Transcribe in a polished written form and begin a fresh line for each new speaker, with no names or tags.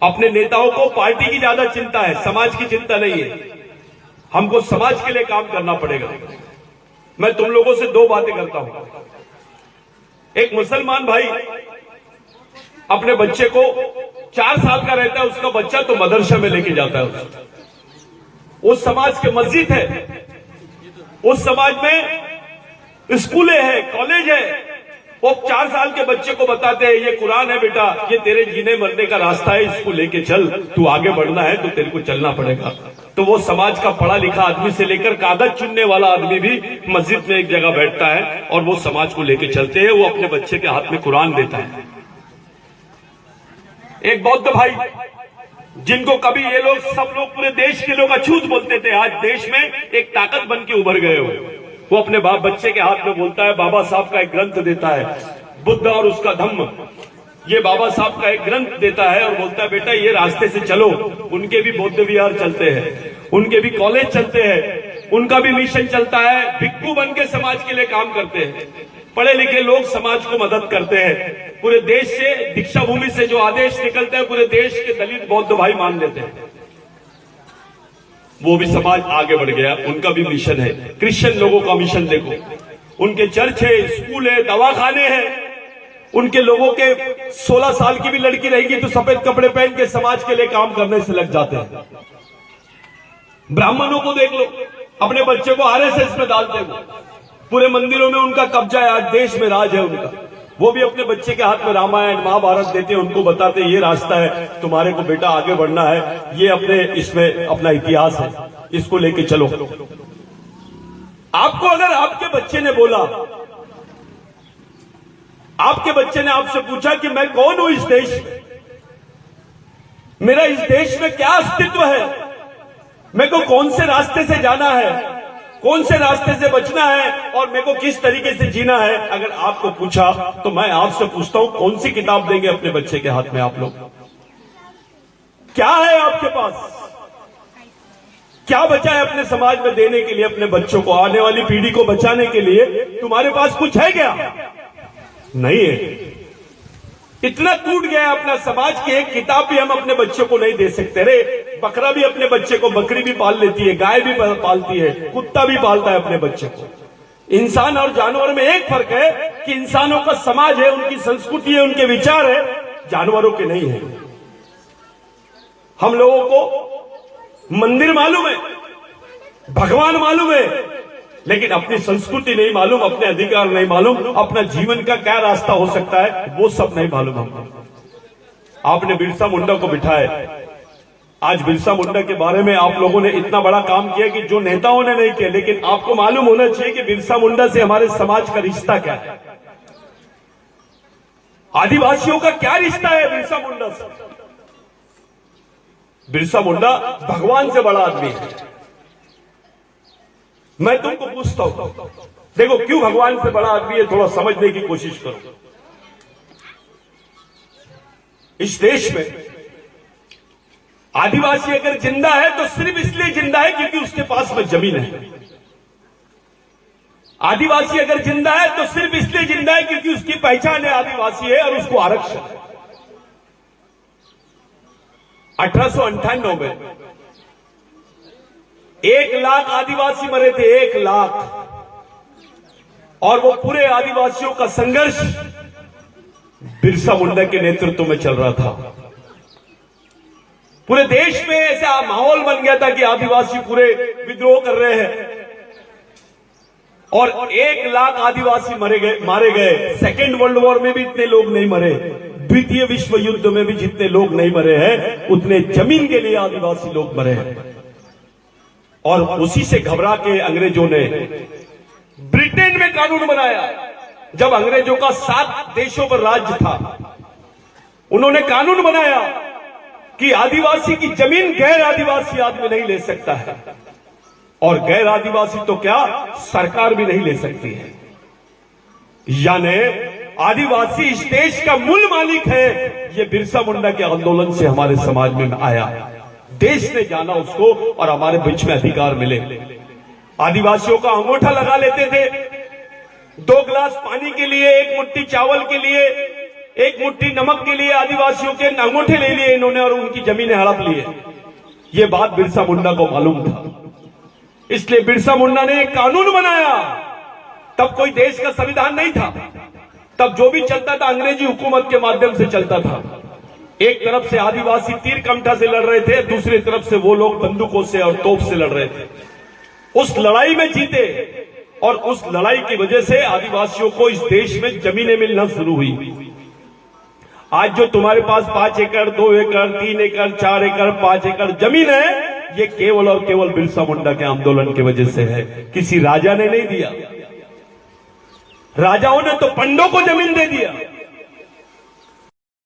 अपने नेताओं को पार्टी की ज्यादा चिंता है, समाज की चिंता नहीं है। हमको समाज के लिए काम करना पड़ेगा। मैं तुम लोगों से दो बातें करता हूं। एक मुसलमान भाई अपने बच्चे को 4 साल का रहता है, उसका बच्चा तो मदरसा में लेके जाता है उसको। उस समाज के मस्जिद है, उस समाज में स्कूलें है, कॉलेज है। वो 4 साल के बच्चे को बताते हैं ये कुरान है बेटा, ये तेरे जीने मरने का रास्ता है, इसको लेके चल, तू आगे बढ़ना है तो तेरे को चलना पड़ेगा। तो वो समाज का पढ़ा लिखा आदमी से लेकर कागज चुनने वाला आदमी भी मस्जिद में एक जगह बैठता है और वो समाज को लेके चलते हैं। वो अपने बच्चे के हाथ में कुरान देता है। एक बौद्ध भाई जिनको कभी ये लोग सब लोग पूरे देश के लोग अछूत बोलते थे, आज देश में एक ताकत बन के उभर गए हो। वो अपने बाप बच्चे के हाथ में बोलता है, बाबा साहब का एक ग्रंथ देता है, बुद्ध और उसका धम्म, ये बाबा साहब का एक ग्रंथ देता है और बोलता है बेटा ये रास्ते से चलो। उनके भी बौद्ध विहार चलते हैं, उनके भी कॉलेज चलते हैं, उनका भी मिशन चलता है। भिक्खू बन के समाज के लिए काम करते हैं, पढ़े लिखे लोग समाज को मदद करते हैं। पूरे देश से दीक्षा भूमि से जो आदेश निकलते हैं पूरे देश के दलित बौद्ध भाई मान लेते हैं। वो भी समाज आगे बढ़ गया, उनका भी मिशन है। क्रिश्चियन लोगों का मिशन देखो, उनके चर्च है, स्कूल है, दवाखाने हैं। उनके लोगों के 16 साल की भी लड़की रहेगी तो सफेद कपड़े पहन के समाज के लिए काम करने से लग जाते हैं। ब्राह्मणों को देख लो, अपने बच्चे को आरएसएस में डालते हैं। पूरे मंदिरों में उनका कब्जा है, आज देश में राज है उनका। वो भी अपने बच्चे के हाथ में रामायण महाभारत देते हैं, उनको बताते हैं ये रास्ता है, तुम्हारे को बेटा आगे बढ़ना है, ये अपने इसमें अपना इतिहास है, इसको लेके चलो। आपको अगर आपके बच्चे ने बोला, आपके बच्चे ने आपसे पूछा कि मैं कौन हूं इस देश में, मेरा इस देश में क्या अस्तित्व है, मेरे को कौन से रास्ते से जाना है, कौन से रास्ते से बचना है और मेरे को किस तरीके से जीना है, अगर आपको पूछा तो मैं आपसे पूछता हूं कौन सी किताब देंगे अपने बच्चे के हाथ में आप लोग? क्या है आपके पास? क्या बचा है अपने समाज में देने के लिए? अपने बच्चों को, आने वाली पीढ़ी को बचाने के लिए तुम्हारे पास कुछ है क्या? नहीं है। इतना टूट गया अपना समाज की एक किताब भी हम अपने बच्चों को नहीं दे सकते। रे बकरा भी अपने बच्चे को, बकरी भी पाल लेती है, गाय भी पालती है, कुत्ता भी पालता है अपने बच्चे को। इंसान और जानवर में एक फर्क है कि इंसानों का समाज है, उनकी संस्कृति है, उनके विचार है, जानवरों के नहीं है। हम लोगों को मंदिर मालूम है, भगवान मालूम है, लेकिन अपनी संस्कृति नहीं मालूम, अपने अधिकार नहीं मालूम, अपना जीवन का क्या रास्ता हो सकता है वो सब नहीं मालूम हमको। आपने बिरसा मुंडा को बिठाया, आज बिरसा मुंडा के बारे में आप लोगों ने इतना बड़ा काम किया कि जो नेताओं ने नहीं किया, लेकिन आपको मालूम होना चाहिए कि बिरसा मुंडा से हमारे समाज का रिश्ता क्या है, आदिवासियों का क्या रिश्ता है बिरसा मुंडा से। बिरसा मुंडा भगवान से बड़ा आदमी है। मैं तुमको पूछता हूं, देखो क्यों भगवान से बड़ा आदमी है, थोड़ा समझने की कोशिश करो। इस देश में आदिवासी अगर जिंदा है तो सिर्फ इसलिए जिंदा है क्योंकि उसके पास में जमीन है। आदिवासी अगर जिंदा है तो सिर्फ इसलिए जिंदा है क्योंकि उसकी पहचान है आदिवासी है और उसको आरक्षण है। 1898 में 1 लाख आदिवासी मरे थे, 1 लाख, और वो पूरे आदिवासियों का संघर्ष बिरसा मुंडा के नेतृत्व में चल रहा था। पूरे देश में ऐसा माहौल बन गया था कि आदिवासी पूरे विद्रोह कर रहे हैं और 1 लाख आदिवासी मारे गए। सेकेंड वर्ल्ड वॉर में भी इतने लोग नहीं मरे, द्वितीय विश्व युद्ध में भी जितने लोग नहीं मरे हैं उतने जमीन के लिए आदिवासी लोग मरे हैं। और उसी से घबरा के अंग्रेजों ने ब्रिटेन में कानून बनाया। जब अंग्रेजों का 7 देशों पर राज्य था, उन्होंने कानून बनाया कि आदिवासी की जमीन गैर आदिवासी आदमी नहीं ले सकता है, और गैर आदिवासी तो क्या सरकार भी नहीं ले सकती है। यानी आदिवासी इस देश का मूल मालिक है। ये बिरसा मुंडा के आंदोलन से हमारे समाज में आया, देश ने जाना उसको और हमारे बीच में अधिकार मिले। आदिवासियों का अंगूठा लगा लेते थे, 2 गिलास पानी के लिए, 1 मुट्ठी चावल के लिए एक मुट्ठी नमक के लिए आदिवासियों के अंगूठे ले लिए इन्होंने और उनकी जमीनें हड़प लिए। ये बात बिरसा मुंडा को मालूम था, इसलिए बिरसा मुंडा ने एक कानून बनाया। तब कोई देश का संविधान नहीं था, तब जो भी चलता था अंग्रेजी हुकूमत के माध्यम से चलता था। एक तरफ से आदिवासी तीर कमठा से लड़ रहे थे, दूसरी तरफ से वो लोग बंदूकों से और तोप से लड़ रहे थे। उस लड़ाई में जीते और उस लड़ाई की वजह से आदिवासियों को इस देश में जमीनें मिलना शुरू हुई। आज जो तुम्हारे पास 5 एकड़, 2 एकड़, 3 एकड़, 4 एकड़, 5 एकड़ जमीन है, ये केवल और केवल बिरसा मुंडा के आंदोलन की वजह से है। किसी राजा ने नहीं दिया। राजाओं ने तो पंडों को जमीन दे दिया।